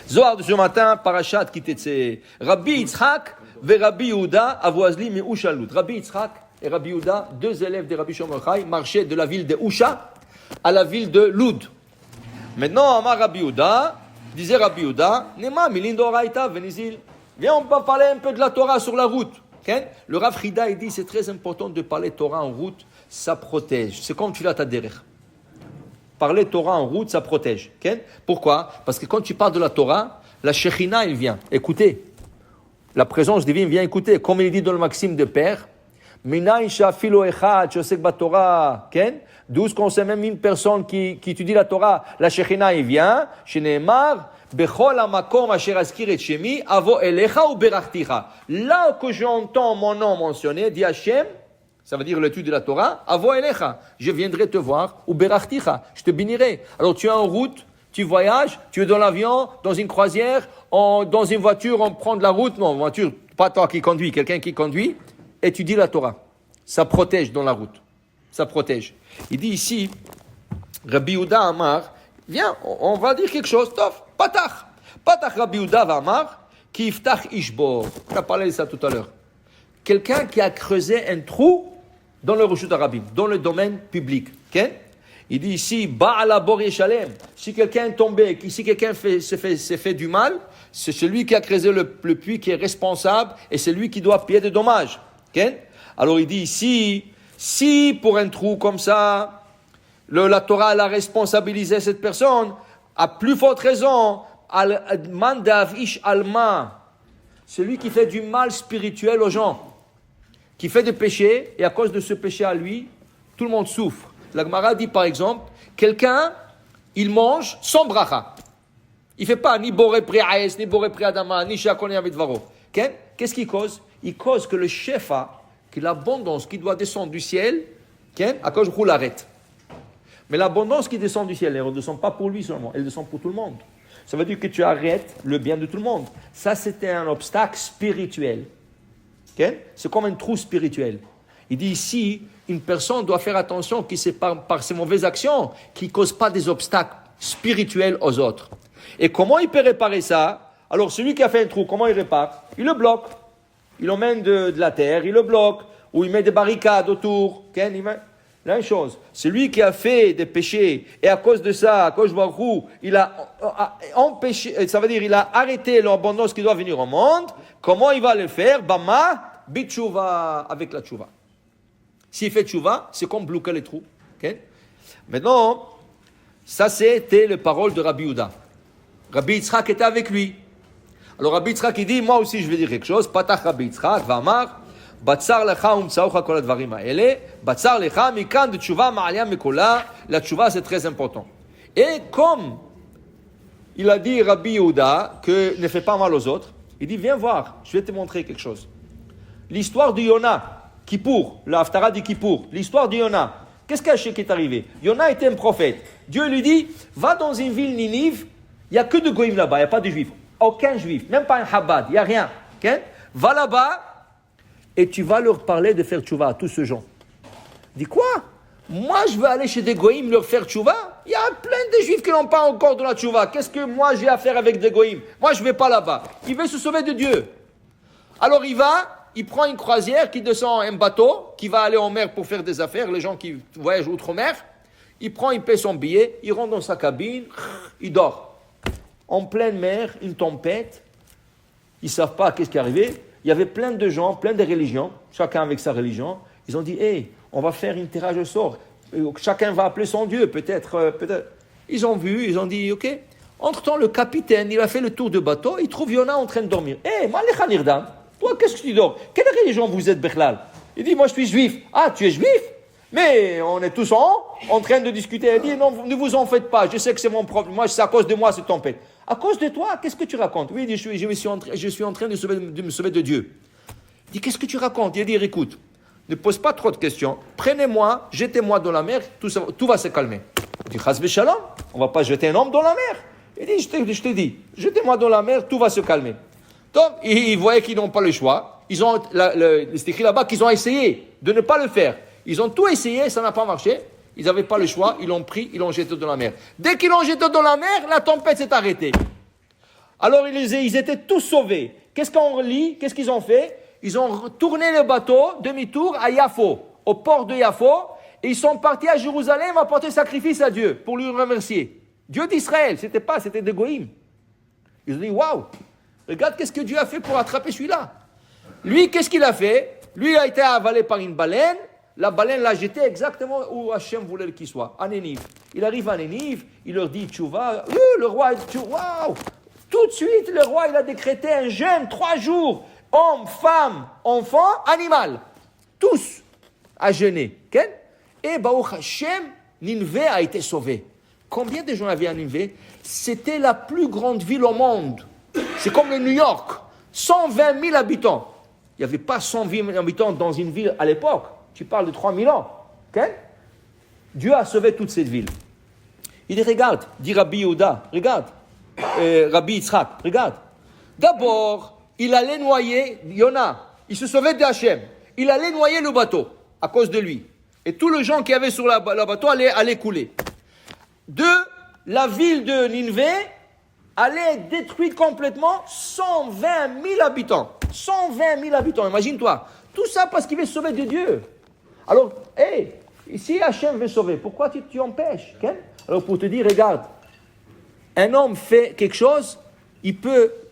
Zohar de ce matin, Parashat Kitetse. Rabbi Yitzhak et Rabbi Yehuda avoazli mi Ushalut. Rabbi Yitzhak et Rabbi Yehuda, deux élèves de Rabbi Shimon Yochai, marchaient de la ville de Usha à la ville de Loud. Maintenant, Amar Rabbi Yehuda, disait Rabbi Yehuda, Nema milindoraita venizil. Viens, on va parler un peu de la Torah sur la route. Okay? Le Rav Frida, il dit, c'est très important de parler Torah en route, ça protège. C'est comme tu l'as ta derrière. Parler Torah en route, ça protège. Okay? Pourquoi? Parce que quand tu parles de la Torah, la Shekhinah, il vient écouter. La présence divine vient écouter. Comme il dit dans le Maxime de Père, Minaï shafilo echad shosek batorah. D'où qu'on sait même une personne qui étudie la Torah, la Shekhinah, il vient. Sheneemar, bechol hamakom asher azkir et shemi, avo elecha ou berachticha. Là que j'entends mon nom mentionné, dit Hashem, ça veut dire l'étude de la Torah, avo elecha, je viendrai te voir, ou berachticha, je te bénirai. Alors tu es en route, tu voyages, tu es dans l'avion, dans une croisière, dans une voiture, on prend de la route, non, voiture, pas toi qui conduis, quelqu'un qui conduit, et tu dis la Torah. Ça protège dans la route. Ça protège. Il dit ici, Rabbi Yehuda Amar, viens, on va dire quelque chose, tof, patach. Patach Rabbi Yehuda Amar, ki iftach ishbor. On a parlé de ça tout à l'heure. Quelqu'un qui a creusé un trou dans le Reshut Harabim, dans le domaine public. Okay? Il dit ici, Ba'ala bor yeshalem. Si quelqu'un est tombé, si quelqu'un s'est fait du mal, c'est celui qui a creusé le puits qui est responsable et c'est lui qui doit payer des dommages. Okay? Alors il dit ici, si pour un trou comme ça, la Torah a responsabilisé cette personne, à plus forte raison, mandav ish alma, celui qui fait du mal spirituel aux gens, qui fait des péchés, et à cause de ce péché à lui, tout le monde souffre. La Gemara dit par exemple, quelqu'un, il mange sans bracha. Il ne fait pas ni boré pri aes, ni boré pri adama, ni shakone avidvaro. Qu'est-ce qu'il cause? Il cause que le shefa, que l'abondance qui doit descendre du ciel, à cause de l'arrête. Mais l'abondance qui descend du ciel, elle ne descend pas pour lui seulement, elle descend pour tout le monde. Ça veut dire que tu arrêtes le bien de tout le monde. Ça, c'était un obstacle spirituel. C'est comme un trou spirituel. Il dit ici, une personne doit faire attention que c'est par ses mauvaises actions qui ne causent pas des obstacles spirituels aux autres. Et comment il peut réparer ça? Alors, celui qui a fait un trou, comment il répare? Il le bloque. Il emmène de la terre, il le bloque. Ou il met des barricades autour. La même chose. Celui qui a fait des péchés, et à cause de ça, à cause de Baruch, il a empêché, ça veut dire il a arrêté l'abondance qui doit venir au monde. Comment il va le faire? Bama, bitchouva, avec la tchouva. S'il fait tchouva, c'est comme bloquer les trous. Okay? Maintenant, ça c'était les paroles de Rabbi Yehuda. Rabbi Yitzhak était avec lui. Alors Rabbi Yitzhak il dit, moi aussi je vais dire quelque chose. Patach Rabbi Yitzhak, Vamar, Batsar lecha umtsaoucha kol advarim haele, Batsar lecha mikan de tchouva ma'alia mikola. La tchouva c'est très important. Et comme il a dit Rabbi Yehuda que ne fait pas mal aux autres, il dit, viens voir, je vais te montrer quelque chose. L'histoire de Yona, Kippour, la Haftara de Kippour, l'histoire de Yona. Qu'est-ce qui est arrivé? Yona était un prophète. Dieu lui dit, va dans une ville Ninive, il n'y a que de goïms là-bas, il n'y a pas de juifs. Aucun juif, même pas un Chabad, il n'y a rien. Okay? Va là-bas et tu vas leur parler de faire tchouva à tous ces gens. Il dit quoi? Moi je veux aller chez des goïms leur faire tchouva? Il y a plein de juifs qui n'ont pas encore de la tchouva. Qu'est-ce que moi j'ai à faire avec des goïms? Moi je ne vais pas là-bas. Il veut se sauver de Dieu. Alors il prend une croisière qui descend un bateau, qui va aller en mer pour faire des affaires, les gens qui voyagent outre-mer. Il paie son billet, il rentre dans sa cabine, il dort. En pleine mer, une tempête, ils ne savent pas qu'est-ce qui est arrivé. Il y avait plein de gens, plein de religions, chacun avec sa religion. Ils ont dit, on va faire un tirage au sort. Chacun va appeler son Dieu, peut-être. Ils ont vu, ils ont dit, ok. Entre-temps, le capitaine, il a fait le tour du bateau, il trouve Yona en train de dormir. Malekha Nirdam, toi, qu'est-ce que tu dors? Quelle religion vous êtes, Bechlal? Il dit, moi je suis juif. Ah, tu es juif? Mais on est tous en train de discuter. Il dit, non, ne vous en faites pas, je sais que c'est mon problème. Moi, c'est à cause de moi cette tempête. À cause de toi, qu'est-ce que tu racontes? Oui, il dit, je suis en train de me sauver de Dieu. Il dit, qu'est-ce que tu racontes? Il dit, écoute, ne pose pas trop de questions. Prenez-moi, jetez-moi dans la mer, tout va se calmer. Il dit, Chas v'shalom, on ne va pas jeter un homme dans la mer. Il dit, je te dis, jetez-moi dans la mer, tout va se calmer. Donc, ils voyaient qu'ils n'ont pas le choix. C'est écrit là-bas qu'ils ont essayé de ne pas le faire. Ils ont tout essayé, ça n'a pas marché. Ils n'avaient pas le choix, ils l'ont pris, ils l'ont jeté dans la mer. Dès qu'ils l'ont jeté dans la mer, la tempête s'est arrêtée. Alors ils étaient tous sauvés. Qu'est-ce qu'on lit? Qu'est-ce qu'ils ont fait? Ils ont tourné le bateau, demi-tour, à Yafo, au port de Yafo, et ils sont partis à Jérusalem apporter sacrifice à Dieu, pour lui remercier. Dieu d'Israël, c'était des Goïm. Ils ont dit, waouh, regarde qu'est-ce que Dieu a fait pour attraper celui-là. Lui, qu'est-ce qu'il a fait? Lui, il a été avalé par une baleine. La baleine l'a jeté exactement où Hachem voulait qu'il soit, à Nénive. Il arrive à Nénive, il leur dit, Tchouva, le roi, waouh! Tout de suite, le roi, il a décrété un jeûne, 3 jours, hommes, femmes, enfants, animal, tous à jeûner. Okay? Et Baruch Hashem, Ninvé a été sauvé. Combien de gens avaient à Ninvé? C'était la plus grande ville au monde. C'est comme le New York, 120 000 habitants. Il n'y avait pas 120 000 habitants dans une ville à l'époque. Tu parles de 3000 ans. Okay? Dieu a sauvé toute cette ville. Il dit, regarde, dit Rabbi Yehuda, regarde, Rabbi Yitzhak, regarde. D'abord, il allait noyer Yona. Il se sauvait d'Hachem. Il allait noyer le bateau à cause de lui. Et tous les gens qui avaient sur le bateau allaient couler. 2, la ville de Ninvé allait être détruite complètement, 120 000 habitants. 120 000 habitants, imagine-toi. Tout ça parce qu'il veut sauver de Dieu. Alors, si Hachem veut sauver, pourquoi tu empêches? Okay? Alors, pour te dire, regarde, un homme fait quelque chose,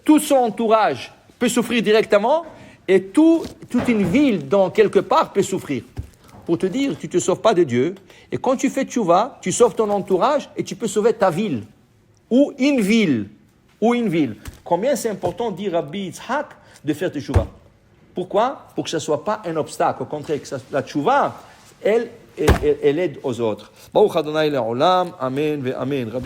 tout son entourage peut souffrir directement, et toute une ville, dans quelque part, peut souffrir. Pour te dire, tu ne te sauves pas de Dieu, et quand tu fais tchouva, tu sauves ton entourage, et tu peux sauver ta ville, ou une ville. Combien c'est important, dit Rabbi Yitzhak, de faire tchouva? Pourquoi? Pour que ça ne soit pas un obstacle. Au contraire, que la tchouva, elle aide aux autres. Baruch Adonai Le'olam. Amen ve Amen.